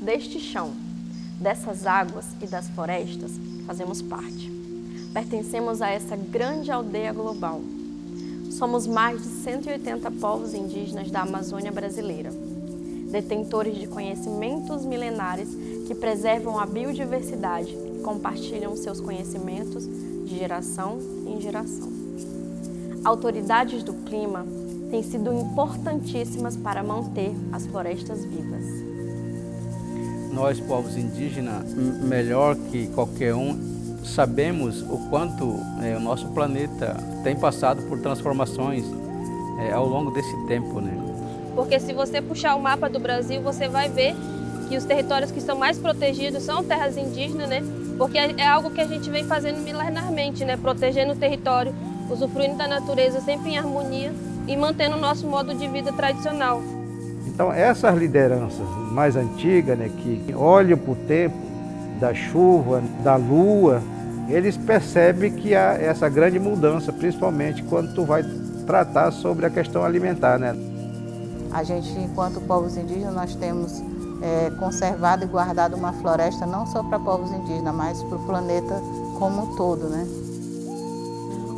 deste chão, dessas águas e das florestas, fazemos parte. Pertencemos a essa grande aldeia global. Somos mais de 180 povos indígenas da Amazônia brasileira, detentores de conhecimentos milenares que preservam a biodiversidade e compartilham seus conhecimentos de geração em geração. Autoridades do clima têm sido importantíssimas para manter as florestas vivas. Nós, povos indígenas, melhor que qualquer um, sabemos o quanto o nosso planeta tem passado por transformações ao longo desse tempo, né? Porque se você puxar o mapa do Brasil, você vai ver que os territórios que são mais protegidos são terras indígenas, né? Porque é algo que a gente vem fazendo milenarmente, né? Protegendo o território, usufruindo da natureza sempre em harmonia e mantendo o nosso modo de vida tradicional. Então essas lideranças mais antigas, né, que olham para o tempo da chuva, da lua, eles percebem que há essa grande mudança, principalmente quando tu vai tratar sobre a questão alimentar, né? A gente, enquanto povos indígenas, nós temos conservado e guardado uma floresta não só para povos indígenas, mas para o planeta como um todo, né?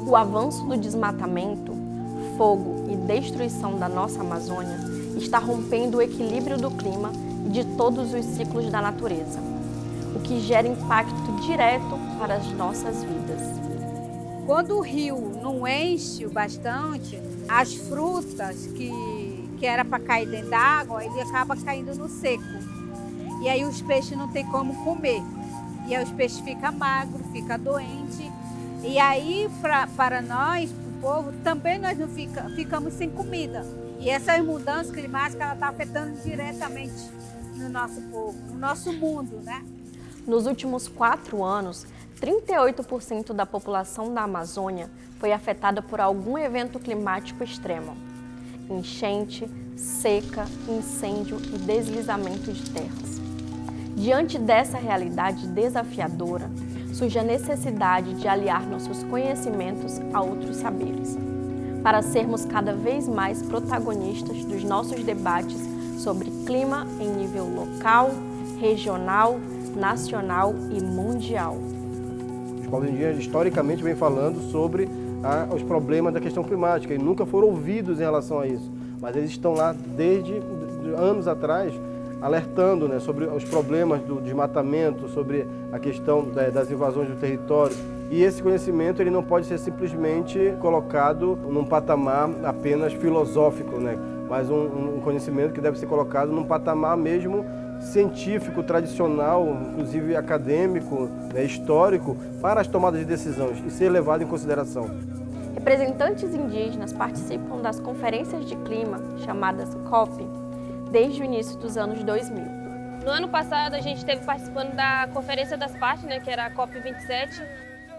O avanço do desmatamento, fogo e destruição da nossa Amazônia está rompendo o equilíbrio do clima e de todos os ciclos da natureza, o que gera impacto direto para as nossas vidas. Quando o rio não enche bastante, as frutas que era para cair dentro da água, ele acaba caindo no seco. E aí os peixes não tem como comer. E aí os peixes ficam magros, ficam doentes. E aí, para nós, para o povo, também nós não ficamos sem comida. E essas mudanças climáticas, ela está afetando diretamente no nosso povo, no nosso mundo, né? Nos últimos 4 anos, 38% da população da Amazônia foi afetada por algum evento climático extremo. Enchente, seca, incêndio e deslizamento de terras. Diante dessa realidade desafiadora, surge a necessidade de aliar nossos conhecimentos a outros saberes, para sermos cada vez mais protagonistas dos nossos debates sobre clima em nível local, regional, nacional e mundial. Os povos indígenas historicamente vêm falando sobre os problemas da questão climática e nunca foram ouvidos em relação a isso. Mas eles estão lá desde anos atrás alertando, né, sobre os problemas do desmatamento, sobre a questão das invasões do território. E esse conhecimento ele não pode ser simplesmente colocado num patamar apenas filosófico, né, mas um conhecimento que deve ser colocado num patamar mesmo científico, tradicional, inclusive acadêmico, né, histórico, para as tomadas de decisões e ser levado em consideração. Representantes indígenas participam das conferências de clima, chamadas COP, desde o início dos anos 2000. No ano passado, a gente esteve participando da Conferência das Partes, né, que era a COP27,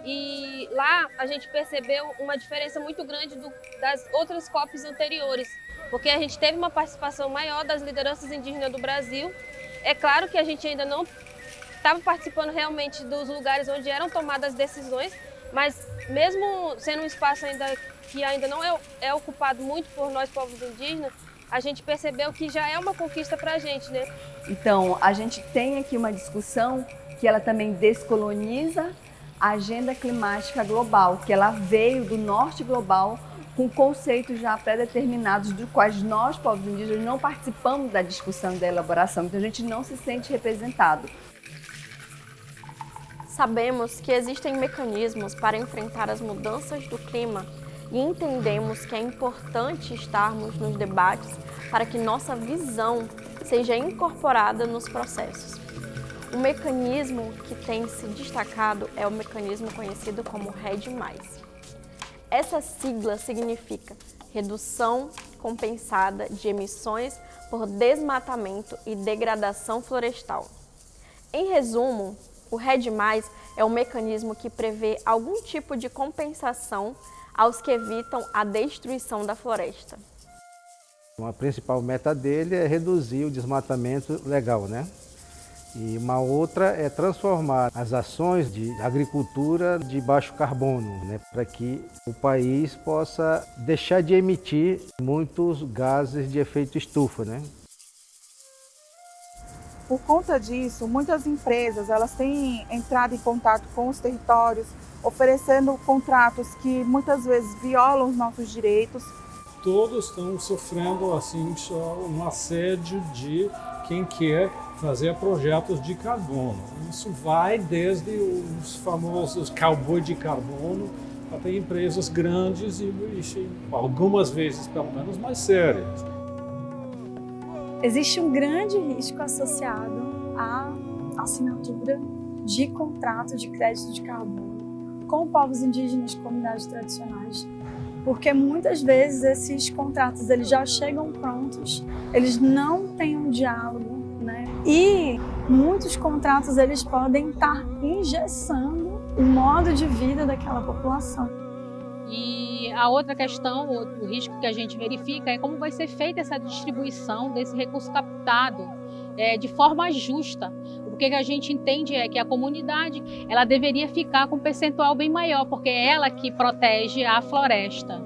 e lá a gente percebeu uma diferença muito grande das outras COPs anteriores, porque a gente teve uma participação maior das lideranças indígenas do Brasil. É claro que a gente ainda não estava participando realmente dos lugares onde eram tomadas decisões, mas mesmo sendo um espaço que ainda não é ocupado muito por nós povos indígenas, a gente percebeu que já é uma conquista para a gente, né? Então, a gente tem aqui uma discussão que ela também descoloniza a agenda climática global, que ela veio do norte global com conceitos já pré-determinados, dos quais nós, povos indígenas, não participamos da discussão e da elaboração, então a gente não se sente representado. Sabemos que existem mecanismos para enfrentar as mudanças do clima e entendemos que é importante estarmos nos debates para que nossa visão seja incorporada nos processos. O mecanismo que tem se destacado é o mecanismo conhecido como REDD+. Essa sigla significa Redução Compensada de Emissões por Desmatamento e Degradação Florestal. Em resumo, o REDD+, é um mecanismo que prevê algum tipo de compensação aos que evitam a destruição da floresta. A principal meta dele é reduzir o desmatamento legal, né? E uma outra é transformar as ações de agricultura de baixo carbono, né? Para que o país possa deixar de emitir muitos gases de efeito estufa, né? Por conta disso, muitas empresas elas têm entrado em contato com os territórios, oferecendo contratos que muitas vezes violam os nossos direitos. Todos estão sofrendo assim um assédio de quem quer fazer projetos de carbono. Isso vai desde os famosos cowboy de carbono até empresas grandes e algumas vezes pelo menos mais sérias. Existe um grande risco associado à assinatura de contrato de crédito de carbono com povos indígenas e comunidades tradicionais, porque muitas vezes esses contratos eles já chegam prontos, eles não têm um diálogo, né? E muitos contratos eles podem estar engessando o modo de vida daquela população. E a outra questão, o risco que a gente verifica é como vai ser feita essa distribuição desse recurso captado de forma justa. O que a gente entende é que a comunidade ela deveria ficar com um percentual bem maior, porque é ela que protege a floresta.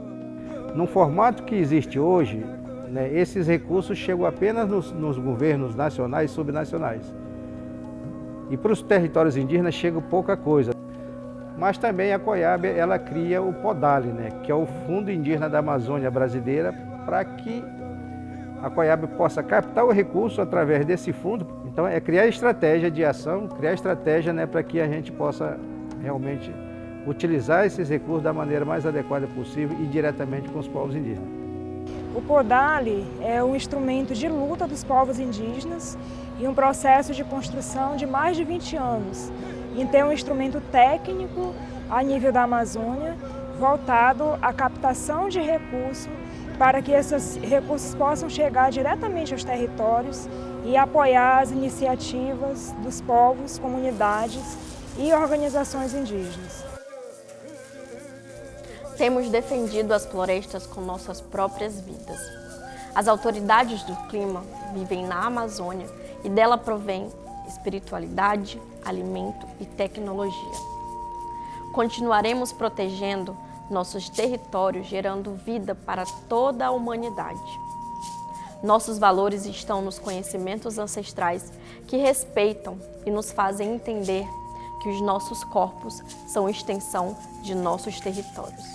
No formato que existe hoje, né, esses recursos chegam apenas nos governos nacionais e subnacionais. E para os territórios indígenas chega pouca coisa. Mas também a COIAB ela cria o PODALI, né, que é o Fundo Indígena da Amazônia Brasileira, para que a COIAB possa captar o recurso através desse fundo. Então é criar estratégia de ação, criar estratégia, né, para que a gente possa realmente utilizar esses recursos da maneira mais adequada possível e diretamente com os povos indígenas. O PODALI é um instrumento de luta dos povos indígenas e um processo de construção de mais de 20 anos. Então é um instrumento técnico a nível da Amazônia, voltado à captação de recursos para que esses recursos possam chegar diretamente aos territórios e apoiar as iniciativas dos povos, comunidades e organizações indígenas. Temos defendido as florestas com nossas próprias vidas. As autoridades do clima vivem na Amazônia e dela provém espiritualidade, alimento e tecnologia. Continuaremos protegendo nossos territórios, gerando vida para toda a humanidade. Nossos valores estão nos conhecimentos ancestrais que respeitam e nos fazem entender que os nossos corpos são extensão de nossos territórios.